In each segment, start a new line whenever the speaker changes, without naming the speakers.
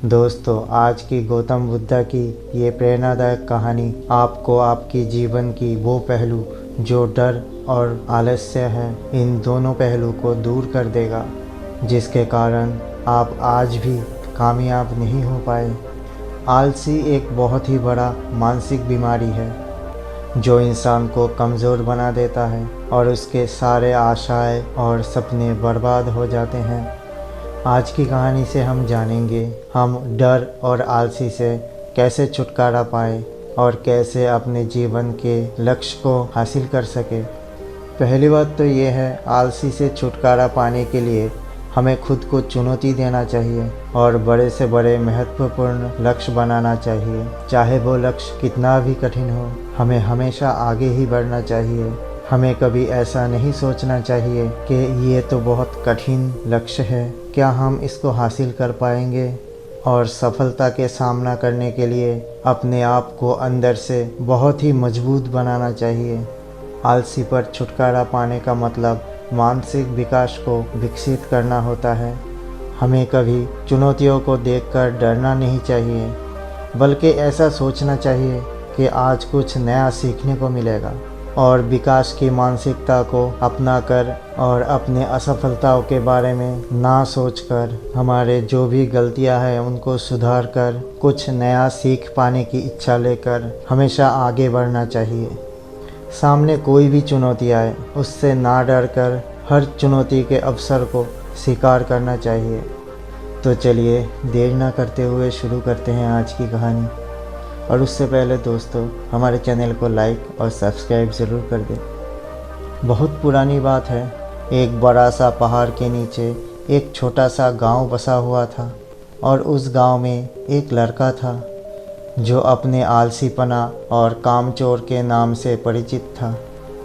दोस्तों, आज की गौतम बुद्धा की ये प्रेरणादायक कहानी आपको आपकी जीवन की वो पहलू जो डर और आलस्य है, इन दोनों पहलू को दूर कर देगा, जिसके कारण आप आज भी कामयाब नहीं हो पाए। आलसी एक बहुत ही बड़ा मानसिक बीमारी है जो इंसान को कमज़ोर बना देता है और उसके सारे आशाएं और सपने बर्बाद हो जाते हैं। आज की कहानी से हम जानेंगे हम डर और आलसी से कैसे छुटकारा पाए और कैसे अपने जीवन के लक्ष्य को हासिल कर सके। पहली बात तो ये है, आलसी से छुटकारा पाने के लिए हमें खुद को चुनौती देना चाहिए और बड़े से बड़े महत्वपूर्ण लक्ष्य बनाना चाहिए। चाहे वो लक्ष्य कितना भी कठिन हो, हमें हमेशा आगे ही बढ़ना चाहिए। हमें कभी ऐसा नहीं सोचना चाहिए कि ये तो बहुत कठिन लक्ष्य है, क्या हम इसको हासिल कर पाएंगे। और सफलता के सामना करने के लिए अपने आप को अंदर से बहुत ही मजबूत बनाना चाहिए। आलसी पर छुटकारा पाने का मतलब मानसिक विकास को विकसित करना होता है। हमें कभी चुनौतियों को देखकर डरना नहीं चाहिए, बल्कि ऐसा सोचना चाहिए कि आज कुछ नया सीखने को मिलेगा। और विकास की मानसिकता को अपनाकर और अपने असफलताओं के बारे में ना सोचकर हमारे जो भी गलतियां हैं उनको सुधार कर कुछ नया सीख पाने की इच्छा लेकर हमेशा आगे बढ़ना चाहिए। सामने कोई भी चुनौती आए उससे ना डर कर हर चुनौती के अवसर को स्वीकार करना चाहिए। तो चलिए देर ना करते हुए शुरू करते हैं आज की कहानी। और उससे पहले दोस्तों, हमारे चैनल को लाइक और सब्सक्राइब ज़रूर कर दें। बहुत पुरानी बात है, एक बड़ा सा पहाड़ के नीचे एक छोटा सा गांव बसा हुआ था और उस गांव में एक लड़का था जो अपने आलसीपना और कामचोर के नाम से परिचित था।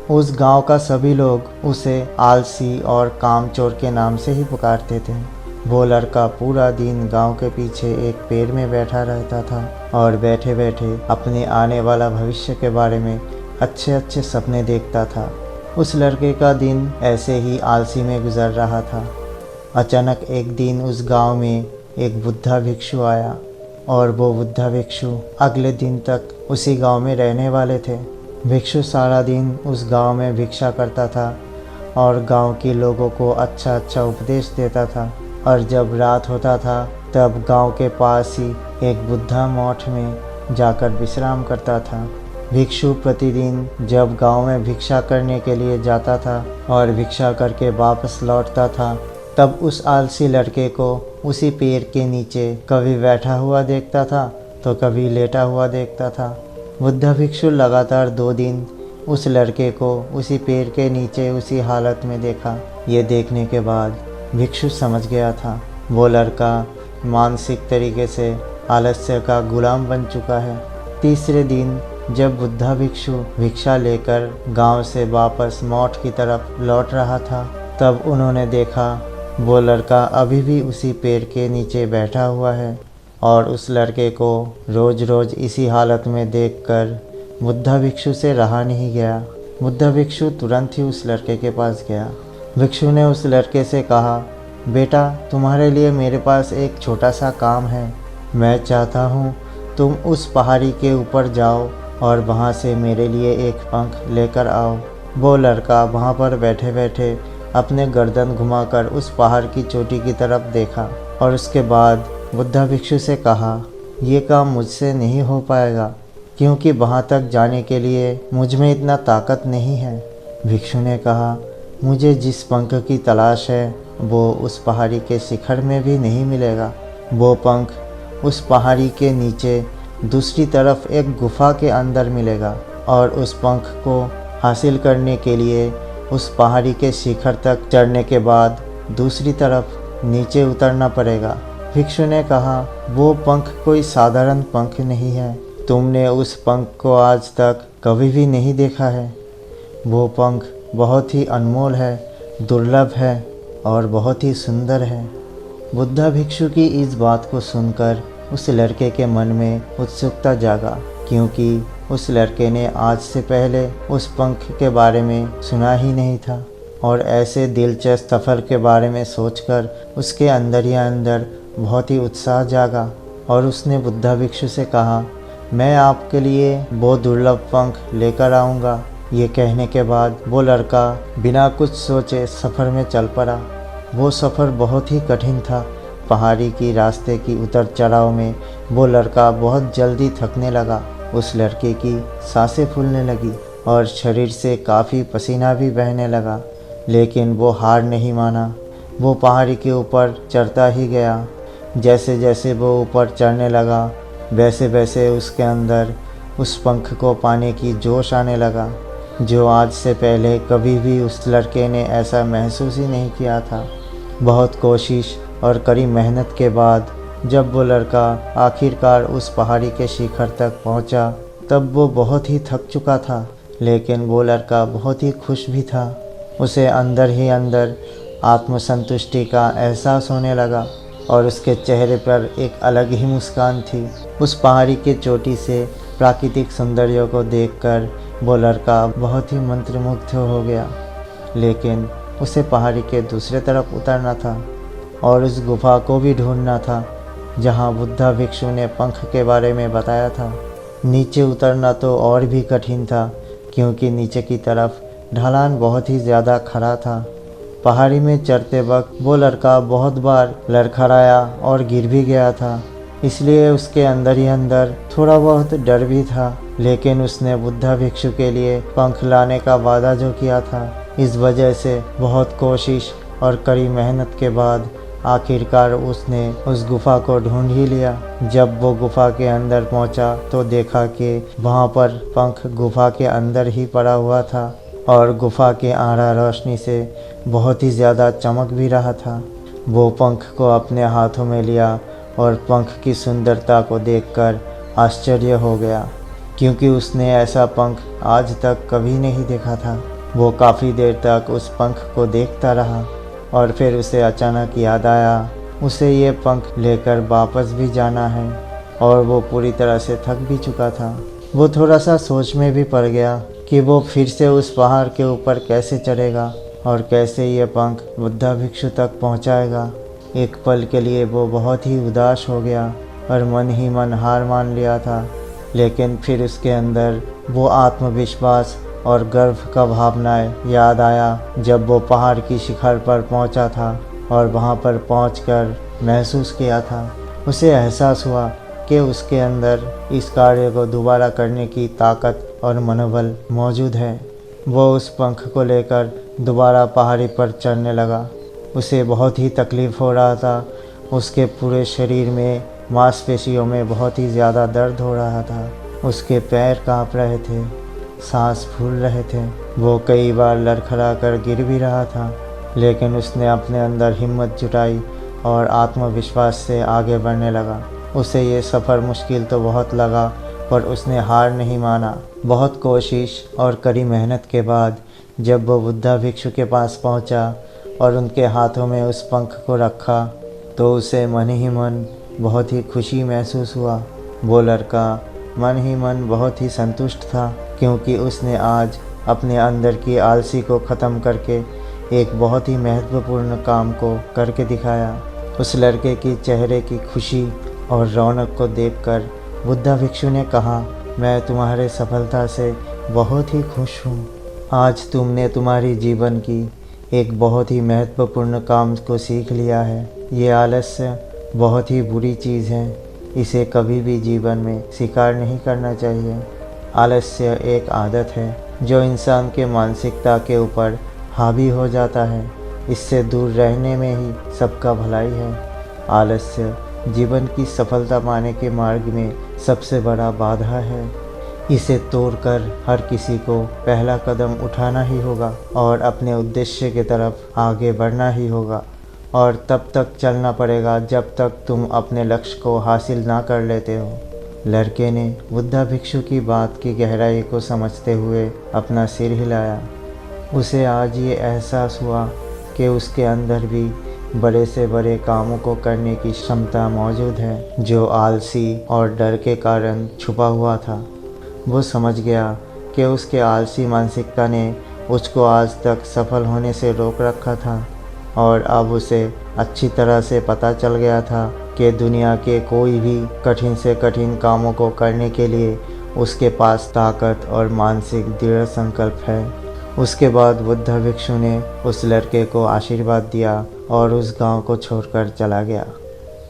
उस गांव का सभी लोग उसे आलसी और कामचोर के नाम से ही पुकारते थे। वो लड़का पूरा दिन गांव के पीछे एक पेड़ में बैठा रहता था और बैठे बैठे अपने आने वाला भविष्य के बारे में अच्छे अच्छे सपने देखता था। उस लड़के का दिन ऐसे ही आलसी में गुजर रहा था। अचानक एक दिन उस गांव में एक बुद्धा भिक्षु आया और वो बुद्धा भिक्षु अगले दिन तक उसी गांव में रहने वाले थे। भिक्षु सारा दिन उस गांव में भिक्षा करता था और गांव के लोगों को अच्छा अच्छा उपदेश देता था। और जब रात होता था तब गांव के पास ही एक बुद्धा मठ में जाकर विश्राम करता था। भिक्षु प्रतिदिन जब गांव में भिक्षा करने के लिए जाता था और भिक्षा करके वापस लौटता था, तब उस आलसी लड़के को उसी पेड़ के नीचे कभी बैठा हुआ देखता था तो कभी लेटा हुआ देखता था। बुद्धा भिक्षु लगातार 2 दिन उस लड़के को उसी पेड़ के नीचे उसी हालत में देखा। ये देखने के बाद भिक्षु समझ गया था वो लड़का मानसिक तरीके से आलस्य का गुलाम बन चुका है। तीसरे दिन जब बुद्धा भिक्षु भिक्षा लेकर गांव से वापस मठ की तरफ लौट रहा था, तब उन्होंने देखा वो लड़का अभी भी उसी पेड़ के नीचे बैठा हुआ है। और उस लड़के को रोज़ रोज़ इसी हालत में देखकर बुद्धा भिक्षु से रहा नहीं गया। बुद्धा भिक्षु तुरंत ही उस लड़के के पास गया। भिक्षु ने उस लड़के से कहा, बेटा, तुम्हारे लिए मेरे पास एक छोटा सा काम है। मैं चाहता हूँ तुम उस पहाड़ी के ऊपर जाओ और वहाँ से मेरे लिए एक पंख लेकर आओ। वो लड़का वहाँ पर बैठे बैठे अपने गर्दन घुमाकर उस पहाड़ की चोटी की तरफ देखा और उसके बाद बुद्धा भिक्षु से कहा, ये काम मुझसे नहीं हो पाएगा क्योंकि वहाँ तक जाने के लिए मुझ में इतना ताकत नहीं है। भिक्षु ने कहा, मुझे जिस पंख की तलाश है वो उस पहाड़ी के शिखर में भी नहीं मिलेगा। वो पंख उस पहाड़ी के नीचे दूसरी तरफ एक गुफा के अंदर मिलेगा और उस पंख को हासिल करने के लिए उस पहाड़ी के शिखर तक चढ़ने के बाद दूसरी तरफ नीचे उतरना पड़ेगा। भिक्षु ने कहा, वो पंख कोई साधारण पंख नहीं है। तुमने उस पंख को आज तक कभी भी नहीं देखा है। वो पंख बहुत ही अनमोल है, दुर्लभ है और बहुत ही सुंदर है। बुद्धा भिक्षु की इस बात को सुनकर उस लड़के के मन में उत्सुकता जागा, क्योंकि उस लड़के ने आज से पहले उस पंख के बारे में सुना ही नहीं था। और ऐसे दिलचस्प सफ़र के बारे में सोचकर उसके अंदर ही अंदर बहुत ही उत्साह जागा। और उसने बुद्धा भिक्षु से कहा, मैं आपके लिए वो दुर्लभ पंख लेकर आऊँगा। ये कहने के बाद वो लड़का बिना कुछ सोचे सफ़र में चल पड़ा। वो सफ़र बहुत ही कठिन था। पहाड़ी की रास्ते की उतर चढ़ाव में वो लड़का बहुत जल्दी थकने लगा। उस लड़के की सांसें फूलने लगी और शरीर से काफ़ी पसीना भी बहने लगा, लेकिन वो हार नहीं माना। वो पहाड़ी के ऊपर चढ़ता ही गया। जैसे जैसे वो ऊपर चढ़ने लगा, वैसे वैसे उसके अंदर उस पंख को पाने की जोश आने लगा, जो आज से पहले कभी भी उस लड़के ने ऐसा महसूस ही नहीं किया था। बहुत कोशिश और कड़ी मेहनत के बाद जब वो लड़का आखिरकार उस पहाड़ी के शिखर तक पहुंचा, तब वो बहुत ही थक चुका था, लेकिन वो लड़का बहुत ही खुश भी था। उसे अंदर ही अंदर आत्मसंतुष्टि का एहसास होने लगा और उसके चेहरे पर एक अलग ही मुस्कान थी। उस पहाड़ी के चोटी से प्राकृतिक सौंदर्य को देखकर वो लड़का बहुत ही मंत्रमुग्ध हो गया, लेकिन उसे पहाड़ी के दूसरे तरफ उतरना था और उस गुफा को भी ढूंढना था जहाँ बुद्धा भिक्षु ने पंख के बारे में बताया था। नीचे उतरना तो और भी कठिन था, क्योंकि नीचे की तरफ ढलान बहुत ही ज़्यादा खड़ा था। पहाड़ी में चढ़ते वक्त वो लड़का बहुत बार लड़खड़ाया और गिर भी गया था, इसलिए उसके अंदर ही अंदर थोड़ा बहुत डर भी था। लेकिन उसने बुद्धा भिक्षु के लिए पंख लाने का वादा जो किया था, इस वजह से बहुत कोशिश और कड़ी मेहनत के बाद आखिरकार उसने उस गुफा को ढूंढ ही लिया। जब वो गुफा के अंदर पहुंचा तो देखा कि वहां पर पंख गुफा के अंदर ही पड़ा हुआ था और गुफा के आड़ा रोशनी से बहुत ही ज़्यादा चमक भी रहा था। वो पंख को अपने हाथों में लिया और पंख की सुंदरता को देखकर आश्चर्य हो गया, क्योंकि उसने ऐसा पंख आज तक कभी नहीं देखा था। वो काफ़ी देर तक उस पंख को देखता रहा और फिर उसे अचानक याद आया उसे ये पंख लेकर वापस भी जाना है और वो पूरी तरह से थक भी चुका था। वो थोड़ा सा सोच में भी पड़ गया कि वो फिर से उस पहाड़ के ऊपर कैसे चढ़ेगा और कैसे ये पंख बुद्धा भिक्षु तक पहुंचाएगा। एक पल के लिए वो बहुत ही उदास हो गया और मन ही मन हार मान लिया था, लेकिन फिर उसके अंदर वो आत्मविश्वास और गर्व का भावनाएं याद आया जब वो पहाड़ की शिखर पर पहुंचा था और वहां पर पहुंचकर महसूस किया था। उसे एहसास हुआ कि उसके अंदर इस कार्य को दोबारा करने की ताकत और मनोबल मौजूद है। वो उस पंख को लेकर दोबारा पहाड़ी पर चढ़ने लगा। उसे बहुत ही तकलीफ़ हो रहा था। उसके पूरे शरीर में मांसपेशियों में बहुत ही ज़्यादा दर्द हो रहा था। उसके पैर काँप रहे थे, सांस फूल रहे थे। वो कई बार लड़खड़ा कर गिर भी रहा था, लेकिन उसने अपने अंदर हिम्मत जुटाई और आत्मविश्वास से आगे बढ़ने लगा। उसे ये सफ़र मुश्किल तो बहुत लगा, पर उसने हार नहीं माना। बहुत कोशिश और कड़ी मेहनत के बाद जब वो बुद्धा भिक्षु के पास पहुंचा और उनके हाथों में उस पंख को रखा, तो उसे मन ही मन बहुत ही खुशी महसूस हुआ। वो लड़का मन ही मन बहुत ही संतुष्ट था, क्योंकि उसने आज अपने अंदर की आलसी को ख़त्म करके एक बहुत ही महत्वपूर्ण काम को करके दिखाया। उस लड़के की चेहरे की खुशी और रौनक को देखकर बुद्धा भिक्षु ने कहा, मैं तुम्हारे सफलता से बहुत ही खुश हूँ। आज तुमने तुम्हारी जीवन की एक बहुत ही महत्वपूर्ण काम को सीख लिया है। ये आलस्य बहुत ही बुरी चीज़ है, इसे कभी भी जीवन में स्वीकार नहीं करना चाहिए। आलस्य एक आदत है जो इंसान के मानसिकता के ऊपर हावी हो जाता है। इससे दूर रहने में ही सबका भलाई है। आलस्य जीवन की सफलता पाने के मार्ग में सबसे बड़ा बाधा है। इसे तोड़कर हर किसी को पहला कदम उठाना ही होगा और अपने उद्देश्य की तरफ आगे बढ़ना ही होगा, और तब तक चलना पड़ेगा जब तक तुम अपने लक्ष्य को हासिल ना कर लेते हो। लड़के ने बुद्धा भिक्षु की बात की गहराई को समझते हुए अपना सिर हिलाया। उसे आज ये एहसास हुआ कि उसके अंदर भी बड़े से बड़े कामों को करने की क्षमता मौजूद है, जो आलसी और डर के कारण छुपा हुआ था। वो समझ गया कि उसके आलसी मानसिकता ने उसको आज तक सफल होने से रोक रखा था, और अब उसे अच्छी तरह से पता चल गया था कि दुनिया के कोई भी कठिन से कठिन कामों को करने के लिए उसके पास ताकत और मानसिक दृढ़ संकल्प है। उसके बाद बुद्ध भिक्षु ने उस लड़के को आशीर्वाद दिया और उस गांव को छोड़कर चला गया।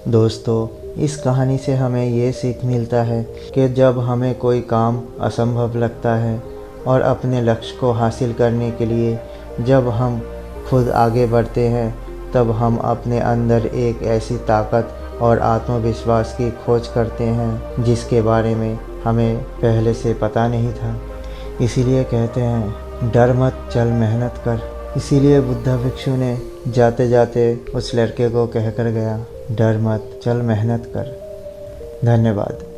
दोस्तों, इस कहानी से हमें ये सीख मिलता है कि जब हमें कोई काम असंभव लगता है और अपने लक्ष्य को हासिल करने के लिए जब हम खुद आगे बढ़ते हैं, तब हम अपने अंदर एक ऐसी ताकत और आत्मविश्वास की खोज करते हैं जिसके बारे में हमें पहले से पता नहीं था। इसीलिए कहते हैं, डर मत, चल मेहनत कर। इसीलिए बुद्ध भिक्षु ने जाते जाते उस लड़के को कहकर गया, डर मत, चल मेहनत कर। धन्यवाद।